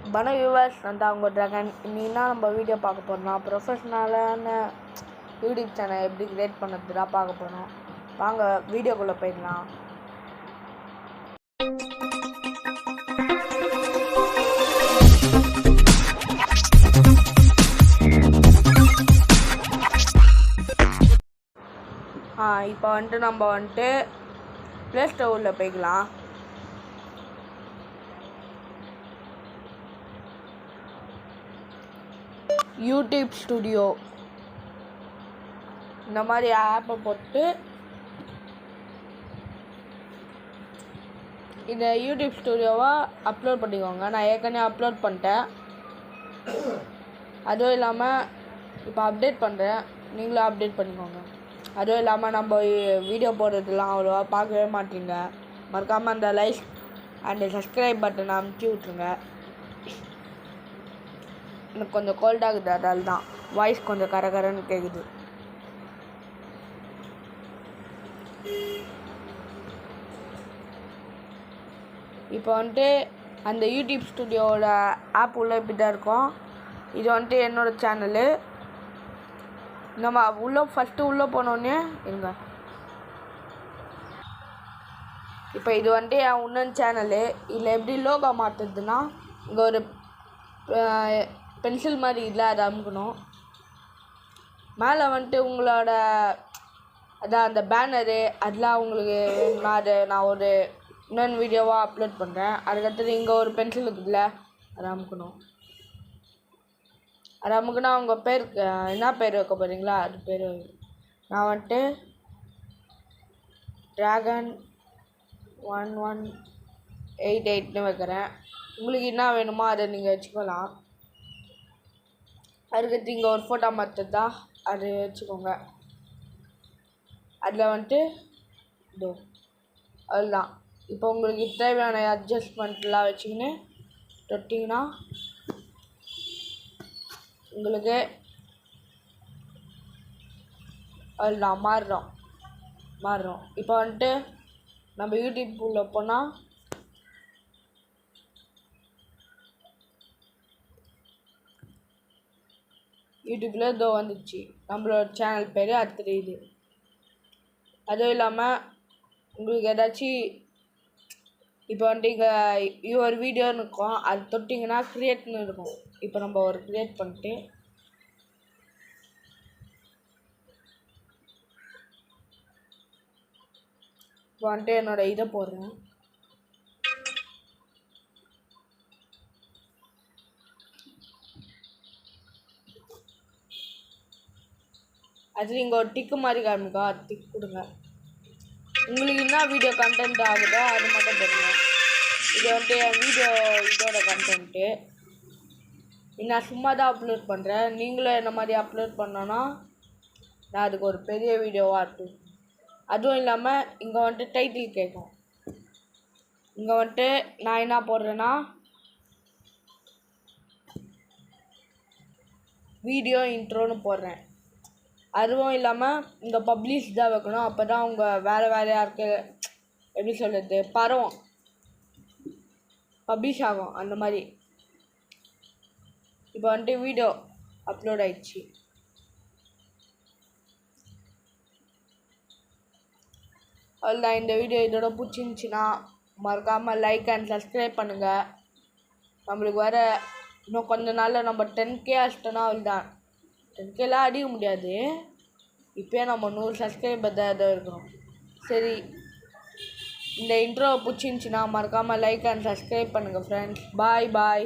வணக்கம் வியூவர்ஸ், நான் தான் உங்கள் ட்ராகன். இன்னைக்கு நம்ம வீடியோ பார்க்க போகிறோம். ப்ரொஃபஷ்னலான யூடியூப் சேனல் எப்படி கிரியேட் பண்ணுறது தான் பார்க்க போகிறோம். வாங்க வீடியோக்குள்ளே போயிடலாம். இப்போ நம்ம ப்ளே ஸ்டோரில் போய்க்கலாம். யூடியூப் ஸ்டுடியோ இந்த மாதிரி ஆப்பை போட்டு இந்த யூடியூப் ஸ்டுடியோவை அப்லோட் பண்ணிக்கோங்க. நான் ஏற்கனவே அப்லோட் பண்ணிட்டேன். அதுவும் இல்லாமல் இப்போ அப்டேட் பண்ணுறேன், நீங்களும் அப்டேட் பண்ணிக்கோங்க. அதுவும் இல்லாமல் நம்ம வீடியோ போடுறதுலாம் அவ்வளோவா பார்க்கவே மாட்டீங்க. மறக்காமல் அந்த லைக் அண்ட் சப்ஸ்கிரைப் பட்டனை அமுத்தி விட்ருங்க. எனக்கு கொஞ்சம் கோல்டாகுது, அதால் தான் வாய்ஸ் கொஞ்சம் கரகரன்னு கேட்குது. இப்போ அந்த யூடியூப் ஸ்டுடியோவோட ஆப் உள்ளே இப்படி தான் இருக்கும். இது என்னோடய சேனலு. நம்ம ஃபஸ்ட்டு உள்ளே போனோடனே இருங்க. இப்போ இது என் இன்னொன்று சேனலு. இதில் எப்படி லோகோ மாற்றுறதுன்னா, இங்கே ஒரு பென்சில் மாதிரி இல்லை, அதை அமுக்கணும். மேலே உங்களோட அதான் அந்த பேனரு அதெல்லாம் உங்களுக்கு நான் ஒரு இன்னொன்று வீடியோவாக அப்லோட் பண்ணுறேன். அதுக்கடுத்தது இங்கே ஒரு பென்சில் இருக்குதுல்ல, அதை அமுக்கணும். அதை அமுக்குனா உங்கள் பேர் என்ன பேர் வைக்க போகிறீங்களா அது பேர். நான் ட்ராகன் 1188 வைக்கிறேன். உங்களுக்கு என்ன வேணுமோ அதை நீங்கள் வச்சுக்கலாம். அதுக்கடுத்து இங்கே ஒரு ஃபோட்டோ மாற்றுறதா அது வச்சுக்கோங்க. அதில் இதோ அதுதான். இப்போ உங்களுக்கு தேவையான அட்ஜஸ்ட்மெண்ட்லாம் வச்சுக்கின்னு தொட்டிங்கன்னா உங்களுக்கு அதுதான் மாறுறோம். இப்போ நம்ம யூடியூப் உள்ள போனால் யூடியூப்பில் இதோ வந்துச்சு நம்மளோட சேனல் பேர். அடுத்தது இது. அதுவும் இல்லாமல் உங்களுக்கு ஏதாச்சும் இப்போ இங்கே ஒரு வீடியோன்னு இருக்கும், அது தொட்டிங்கன்னா க்ரியேட்னு இருக்கும். இப்போ நம்ம ஒரு க்ரியேட் பண்ணிட்டு இப்போ என்னோட இதை போடுறேன். அது இங்கே ஒரு டிக்கு மாதிரி காமிக்கா, அது டிக் கொடுங்க. உங்களுக்கு என்ன வீடியோ கண்டென்ட் ஆகுதோ அது மட்டும் போடுங்க. இது என் வீடியோ இதோட கண்டென்ட்டு. நான் சும்மா தான் அப்லோட் பண்ணுறேன். நீங்களும் என்ன மாதிரி அப்லோட் பண்ணோன்னா நான் அதுக்கு ஒரு பெரிய வீடியோவாக இருக்கும். அதுவும் இல்லாமல் இங்கே டைட்டில் கேட்கும். இங்கே நான் என்ன போடுறேன்னா வீடியோ இன்ட்ரோன்னு போடுறேன். அதுவும் இல்லாமல் இங்கே பப்ளிஷ் தான் வைக்கணும். அப்போ தான் அவங்க வேறு யாருக்கு எப்படி சொல்கிறது பரவும் பப்ளிஷ் ஆகும் அந்த மாதிரி. இப்போ வீடியோ அப்லோட் ஆயிடுச்சு. அவ்வளோதான். இந்த வீடியோ இதோட பிடிச்சிருந்துச்சின்னா மறக்காமல் லைக் அண்ட் சப்ஸ்கிரைப் பண்ணுங்கள். நம்மளுக்கு வர இன்னும் கொஞ்ச நாளில் நம்ம 10K அடிச்சிட்டோன்னா அவ்வளோதான். 10Kலாம் அடிக்க முடியாது. இப்போயே நம்ம 100 சப்ஸ்கிரைபர் தான் இருக்கணும். சரி, இந்த இன்ட்ரோவை பிடிச்சிருந்துச்சின்னா மறக்காமல் லைக் அண்ட் சப்ஸ்கிரைப் பண்ணுங்கள் ஃப்ரெண்ட்ஸ். பாய்.